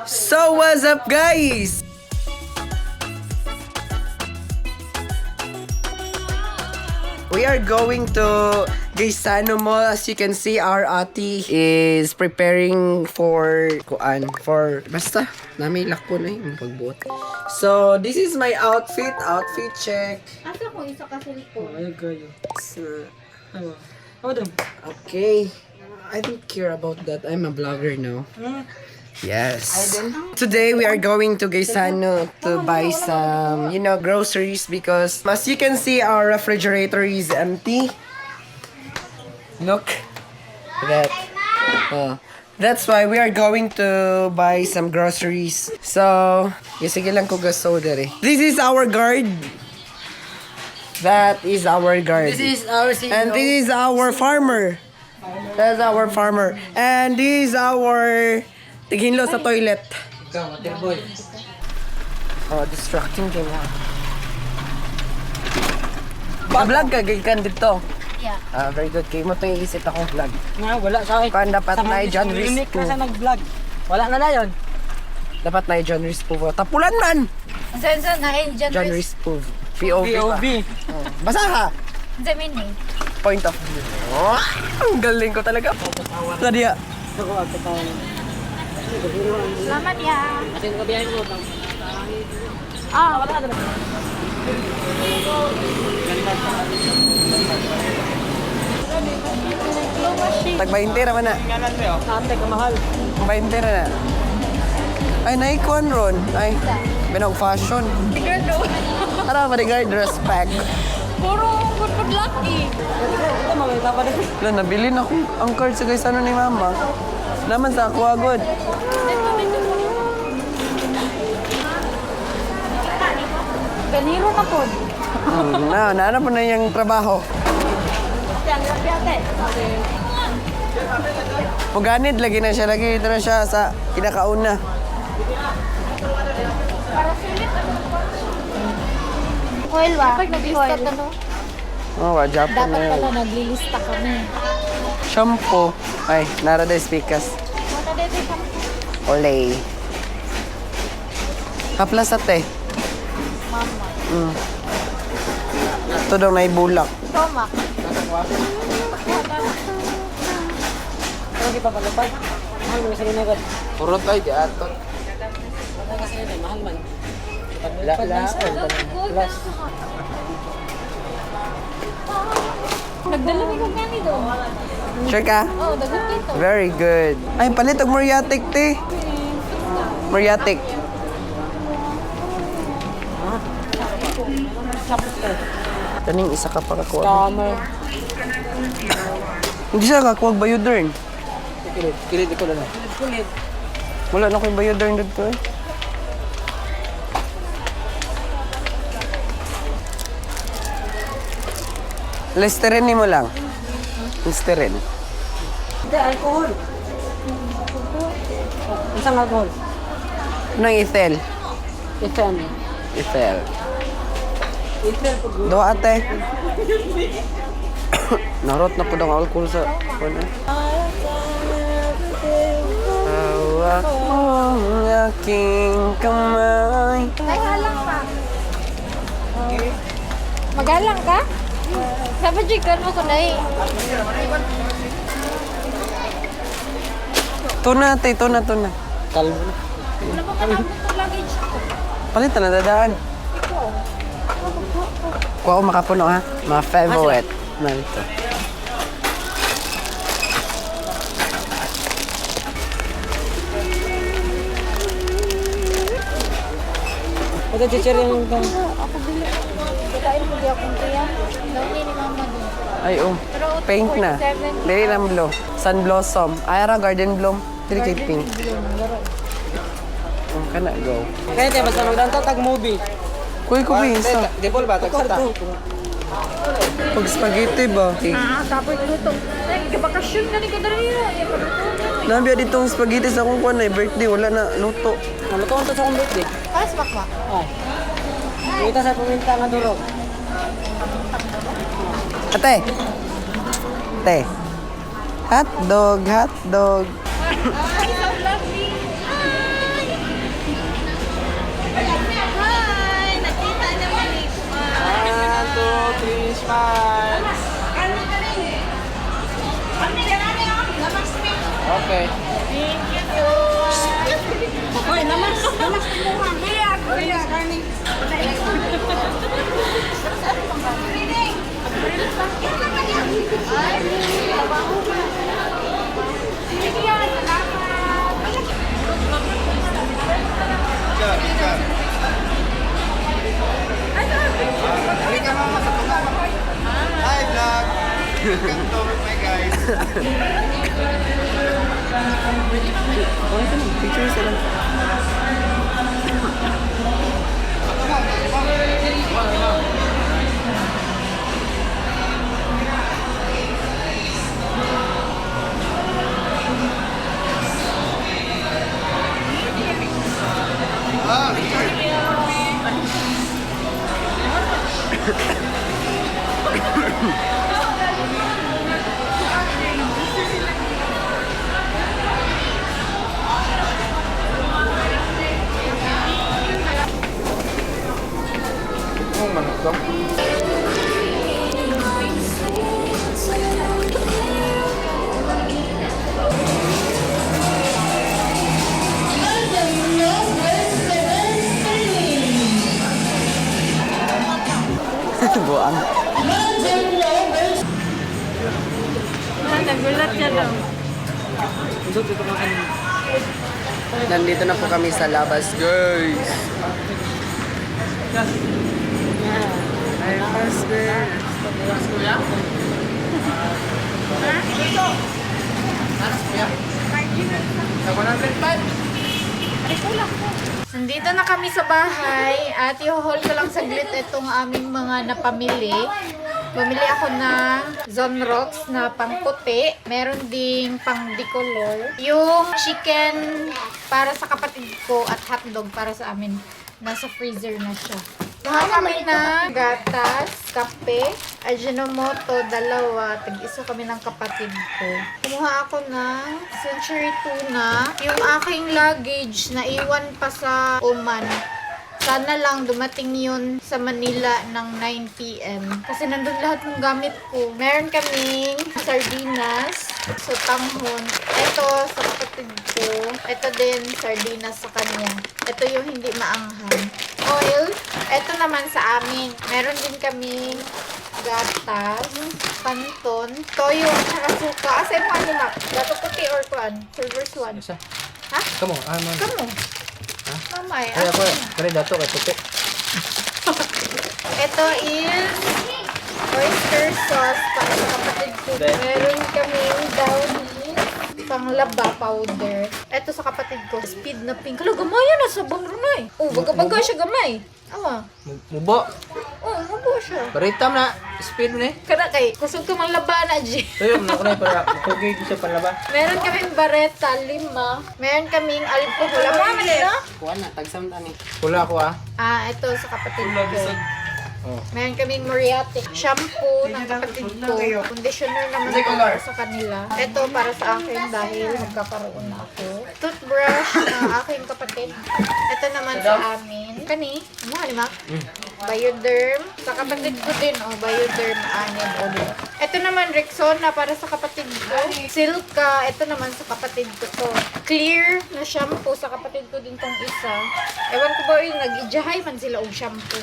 So what's up, guys? We are going to Gaisano Mall. As you can see, our ati is preparing for basta nami lakpo na yung pagbuot. So this is my outfit check. Asa ko isa ka cellphone? Ay, gayo. So, Ano dun? okay, I don't care about that. I'm a vlogger now. Yes. Today we are going to Gaisano to buy some, groceries because as you can see, our refrigerator is empty. Look. That. Oh. That's why we are going to buy some groceries. So, sige lang ko gaso dere. This is our guard. That is our guard. This is our CEO. And this is our farmer. That's our farmer. And this is our tighinlo sa toilet. Ikaw, water boy. Oh, distracting din na. Vlog ka, gikan dito. Yeah. Very good. Kaya mo ito yung isip akong vlog. Nga, wala sa akin. Kan dapat na John Unique Rispo. na sa nag-vlog. Wala na yun. Dapat na John Rispo. Tapulan man! Saan na yun dyan? John Rispo. POV pa. POV. Oh. Basa ka! Zamin eh. Point of view. Oh, ang galing ko talaga. Kadiya. Ako, ako pa. Salamat ya. Kasi nakabiyahin ko. Ah. Tag 20 naman na. Ate, kamahal. 20 na na. Ay, naikuan ron. Ay, binog fashion. Tigran do. Para ma-regard respect. Puro good lucky. Ito, mamita pa din. Wala, nabili na ko ang card sa Gaisano ni mama. Naman sa ako agad. Ganiro na po. Naana po na yung trabaho. Puganid, lagi na siya. Lagi ito na siya sa kinakauna. Oil ba? Pag naglista ka no? Oh, Japan Dapat na pala yun. naglilista kami. Shampoo. Ay, narada speakers. Muna dito sa Olay. Haplas ate. mama. Ito daw na ibulak. Tomak. Ano di pa palapag? Mahal mo na sa ginagad. Puro tayo di ato. Ano kasi yun, mahal man. Plus. Nagdala mi kong kani do. Sure ka? Oh, dagat dito. Very good. Ay, palit og Moriatic, te. Moriatic. Kaning isa ka pa kakuha. Scammer. Hindi siya kakuha bayodern. Kilit ko na lang. Kilit. Wala na ko yung bayodern dito eh. Listerine mo lang. Listerine. Hindi, alcohol. Isang alcohol. Anong ethel? Isang. Ethel. Ethel po good. Do ate. Narot na po daw ang alcohol sa ano. Hawak mo ang aking kamay. Ay, halang pa. Magalang ka? Sabi jikan mo ko na eh. Tuna, te. Tuna. Kalbo na. Wala mo ka itong luggage ko. Palitan na dadaan. Kuha ko makapuno ha. Mga favorite. Narito. Ito, chichiri yung itong... Ako bili. Kain mo di akong kaya. Dawin ni mama doon. Ay, pink na. Dili na blue. Sun blossom. Ay, ara garden bloom. Dili kay pink. Kana, go. Kaya tayo, basta magdanta, tag-movie. Kuy, isa. Di ba ba? Tag-sata. Pag spaghetti ba? Okay. Tapos luto. Ay, bakasyon ka ni Kadarina. Nabiya ditong spaghetti sa akong kuwan ay birthday. Wala na luto. Naluto ko sa akong birthday. Paras bakwa. Ay. Kita sa puminta nga durog. Ate. Ate. Hot dog. Ay, so lovely. Ay, Dance! Okay. Hoy, namas mura. Kuya, kaning. Hi, vlog! Welcome to my guys. Picture sila. Oh, manok daw. Buang. Nagulat siya daw. Nandito na po kami sa labas, guys. Ay, husband. Nandito na kami sa bahay at i-haul ko lang saglit itong aming mga napamili. Bumili ako ng Zonrox na pangputi. Meron ding pang decolor. Yung chicken para sa kapatid ko at hotdog para sa amin. Nasa freezer na siya. Kuha kami ng gatas, kape, Ajinomoto, 2. Tag-isa kami ng kapatid ko. Kumuha ako ng Century Tuna. Yung aking luggage na iwan pa sa Oman. Sana lang dumating yun sa Manila ng 9 p.m. Kasi nandun lahat ng gamit ko. Meron kaming sardinas, sotanghon. Ito sa kapatid ko. Ito din sardinas sa kanya. Ito yung hindi maanghang. Oil. Ito naman sa amin. Meron din kaming gatas, panton, toyo, at saka suka. Asa yung ano na? Gato puti or kuan? Silver swan. Isa. Ha? Kamu, man. Kamu? Mamay. Ay, ako, kare dato kay puti. Ito is oyster sauce para sa kapatid ko. Meron kaming downy, panglaba powder. Ito sa kapatid ko, speed na pink. Kalo, gamay yan na sa bangronay. Oh, baga-baga siya gamay. Awa. Mubo. Oh, mabo siya. Baritam na. Speed mo ni. Kana kay, kusog ka mang laba na, G. Tuyo, na ko na para pugay ko sa panlaba. Meron kaming bareta, 5. Meron kaming alcohol. Ano na? Kuha na, tagsamta ni. Pula ko ah. Ah, ito sa kapatid ko. Oh. Meron kaming Moriatic shampoo ng kapatid ko. Conditioner naman para sa kanila. Ito para sa akin dahil magkakaroon na ako. Toothbrush ng aking kapatid. Ito naman sa amin. Kani? Ano, lima? Bioderm. Sa kapatid ko din, Bioderm, 6 ulit. Ito naman, Rexona para sa kapatid ko. Silka. Ito naman sa kapatid ko to. Clear na shampoo sa kapatid ko din tong isa. Ewan ko ba nag-ijahay man sila og shampoo.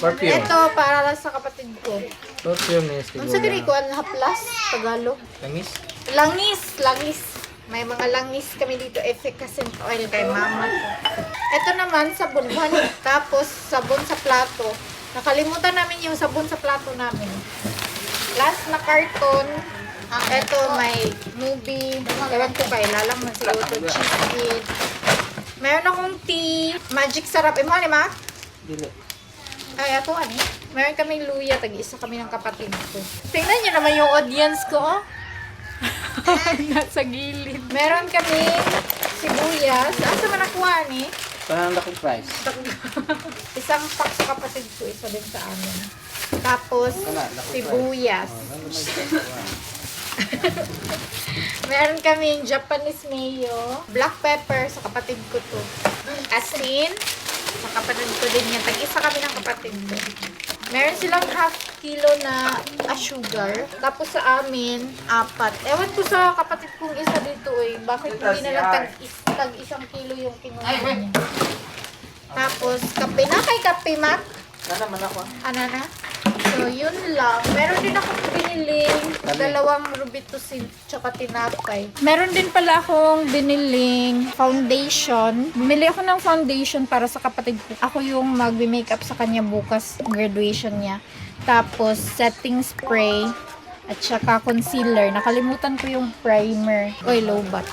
Perfume. Ito para sa kapatid ko. Perfume ni siguro. Ang sa gani ko, haplas, Tagalog. Langis. Langis. May mga langis kami dito, efficacent oil kay mama ko. Ito naman, sabon. Tapos, sabon sa plato. Nakalimutan namin yung sabon sa plato namin. Last na karton. Ito, may movie. Ewan ko ba, ilalang man siguro ito. Cheese kit. Meron akong tea. Magic sarap. Mo, ma? Dili. Ay, ato ani. Meron kaming luya, tag-isa kami ng kapatid ko. Tingnan niyo naman yung audience ko, oh. Nasa gilid. Meron kaming sibuyas. Asa man nakuha ni? Parang akong price. Isang pack sa kapatid ko, isa din sa amin. Tapos, sibuyas. Meron kaming Japanese mayo, black pepper sa kapatid ko to. Asin, sa kapatid ko din yan. Tag-isa kami ng kapatid ko. Meron silang half kilo na sugar. Tapos sa amin, 4. Ewan ko sa kapatid kong isa dito eh. Bakit hindi na lang tag 1 kilo yung kinuha niya. Tapos, kape na kay Kape Mac. Sana man ako. Ano na? So, yun lang. Meron din akong biniling 2 Rubitusin tsaka tinapay. Meron din pala akong biniling foundation. Bumili ako ng foundation para sa kapatid ko. Ako yung magbe-makeup sa kanya bukas, graduation niya. Tapos, setting spray at saka concealer. Nakalimutan ko yung primer. Oy, low bat.